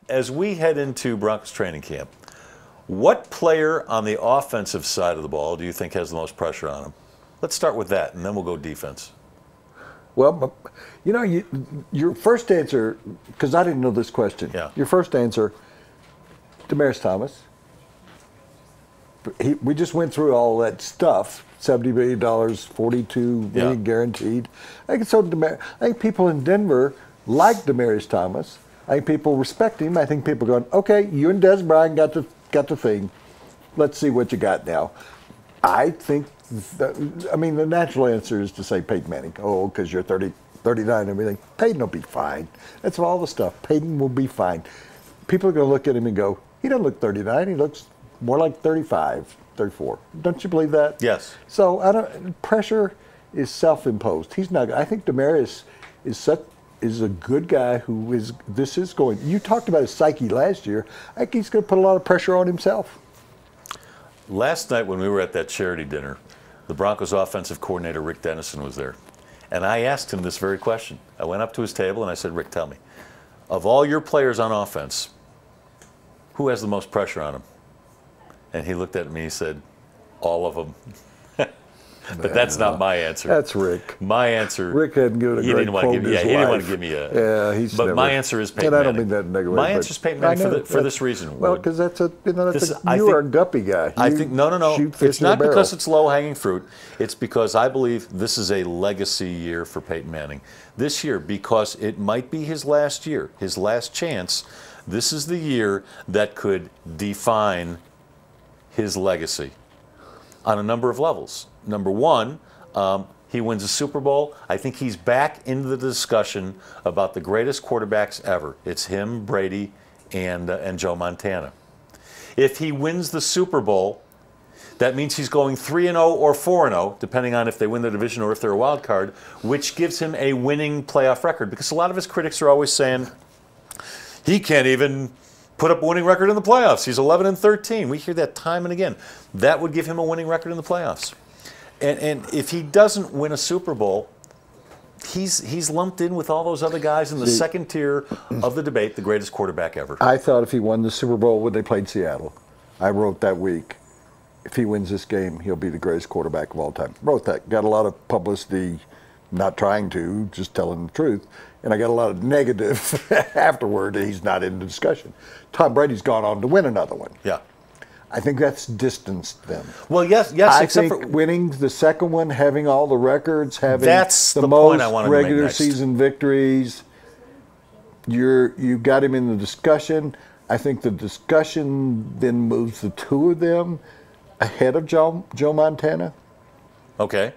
as we head into Broncos training camp, what player on the offensive side of the ball do you think has the most pressure on him? Let's start with that, and then we'll go defense. Well, you know, your first answer, because I didn't know this question. Yeah. Your first answer, Demaryius Thomas. We just went through all that stuff. $70 million, $42 million guaranteed. I think people in Denver like Demaryius Thomas. I think people respect him. I think people are going, okay, you and Des Bryant got the thing. Let's see what you got now. I think, the natural answer is to say Peyton Manning. Oh, because you're 39 and everything. Peyton will be fine. That's all the stuff. Peyton will be fine. People are going to look at him and go, he doesn't look 39. He looks more like 35, 34. Don't you believe that? Yes. So pressure is self-imposed. He's not. I think Demaryius is a good guy who is. This is going. You talked about his psyche last year. I think he's going to put a lot of pressure on himself. Last night when we were at that charity dinner, the Broncos offensive coordinator, Rick Dennison, was there. And I asked him this very question. I went up to his table and I said, Rick, tell me, of all your players on offense, who has the most pressure on him? And he looked at me and he said, all of them. But that's not my answer. That's Rick. My answer. Rick hadn't given a great quote in his life. He didn't want to give me a. Yeah, he's. But my answer is Peyton Manning. And I Manning. don't mean that in a negative way. My answer is Peyton Manning for this reason. Well, because you are a guppy guy. I think no. It's not because it's low-hanging fruit. It's because I believe this is a legacy year for Peyton Manning. This year, because it might be his last year, his last chance. This is the year that could define his legacy on a number of levels. Number one, he wins a Super Bowl. I think he's back into the discussion about the greatest quarterbacks ever. It's him, Brady, and Joe Montana. If he wins the Super Bowl, that means he's going 3-0 or 4-0, depending on if they win the division or if they're a wild card, which gives him a winning playoff record. Because a lot of his critics are always saying, he can't even put up a winning record in the playoffs. He's 11-13. We hear that time and again. That would give him a winning record in the playoffs. And if he doesn't win a Super Bowl, he's lumped in with all those other guys in the second tier of the debate, the greatest quarterback ever. I thought if he won the Super Bowl when they played Seattle, I wrote that week, if he wins this game, he'll be the greatest quarterback of all time. Wrote that. Got a lot of publicity, not trying to, just telling the truth. And I got a lot of negative afterward. He's not in the discussion. Tom Brady's gone on to win another one. Yeah. I think that's distanced them. Well, yes. I think winning the second one, having all the records, having the most regular season victories, you got him in the discussion. I think the discussion then moves the two of them ahead of Joe Montana. Okay.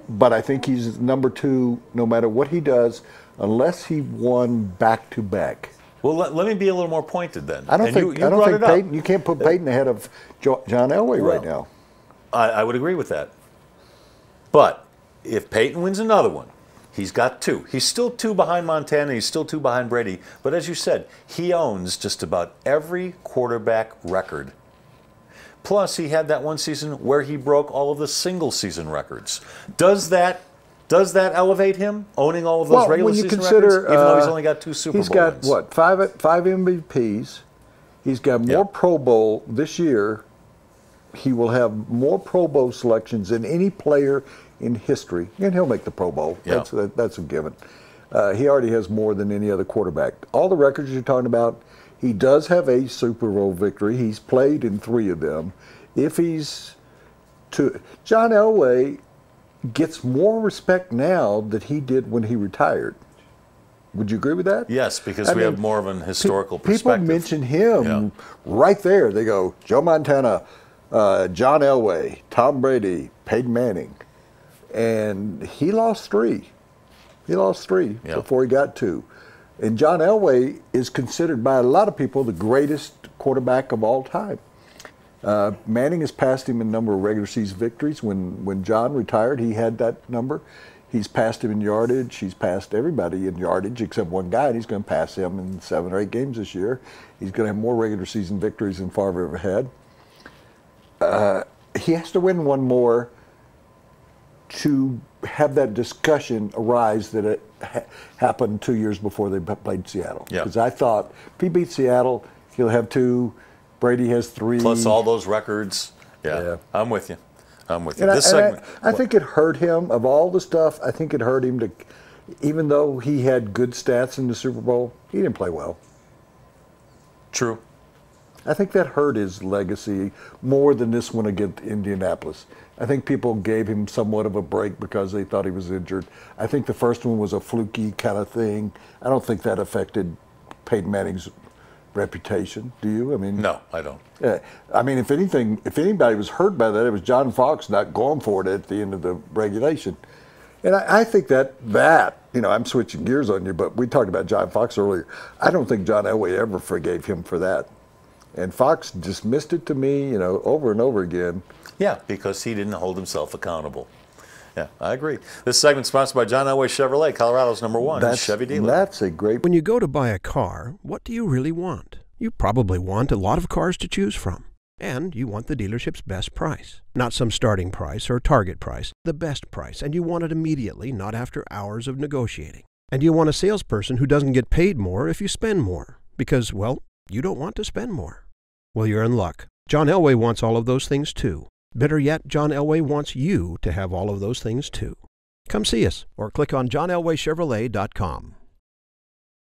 But I think he's number two no matter what he does, unless he won back-to-back. Well, let me be a little more pointed then. I don't think Peyton. You can't put Peyton ahead of John Elway right now. I would agree with that. But if Peyton wins another one, he's got two. He's still two behind Montana. He's still two behind Brady. But as you said, he owns just about every quarterback record. Plus, he had that one season where he broke all of the single-season records. Does that elevate him, owning all of those regular season records, even though he's only got two Super Bowl wins? He's got, what, five MVPs. He's got more Pro Bowl this year. He will have more Pro Bowl selections than any player in history, and he'll make the Pro Bowl. Yeah. That's a given. He already has more than any other quarterback. All the records you're talking about, he does have a Super Bowl victory. He's played in 3 of them. If he's John Elway gets more respect now than he did when he retired. Would you agree with that? Yes, because we have more of an historical perspective. People mention him right there. They go, Joe Montana, John Elway, Tom Brady, Peyton Manning. And he lost 3. He lost 3 before he got 2. And John Elway is considered by a lot of people the greatest quarterback of all time. Manning has passed him in number of regular season victories. When John retired, he had that number. He's passed him in yardage. He's passed everybody in yardage except one guy, and he's going to pass him in 7 or 8 games this year. He's going to have more regular season victories than Favre ever had. He has to win one more to have that discussion arise that happened 2 years before they played Seattle. Yeah. Because I thought if he beats Seattle, he'll have 2. Brady has 3. Plus all those records. Yeah. I'm with you. I'm with you. And This segment. I think it hurt him, of all the stuff, I think it hurt him to, even though he had good stats in the Super Bowl, he didn't play well. True. I think that hurt his legacy more than this one against Indianapolis. I think people gave him somewhat of a break because they thought he was injured. I think the first one was a fluky kind of thing. I don't think that affected Peyton Manning's reputation. Do you? I mean, no, I don't. I mean, if anything, if anybody was hurt by that, it was John Fox not going for it at the end of the regulation. And I think that, I'm switching gears on you, but we talked about John Fox earlier. I don't think John Elway ever forgave him for that. And Fox dismissed it to me, over and over again. Yeah, because he didn't hold himself accountable. Yeah, I agree. This segment sponsored by John Elway Chevrolet, Colorado's #1 Chevy dealer. That's a great... When you go to buy a car, what do you really want? You probably want a lot of cars to choose from. And you want the dealership's best price. Not some starting price or target price, the best price. And you want it immediately, not after hours of negotiating. And you want a salesperson who doesn't get paid more if you spend more. Because, well, you don't want to spend more. Well, you're in luck. John Elway wants all of those things too. Better yet, John Elway wants you to have all of those things too. Come see us or click on johnelwaychevrolet.com.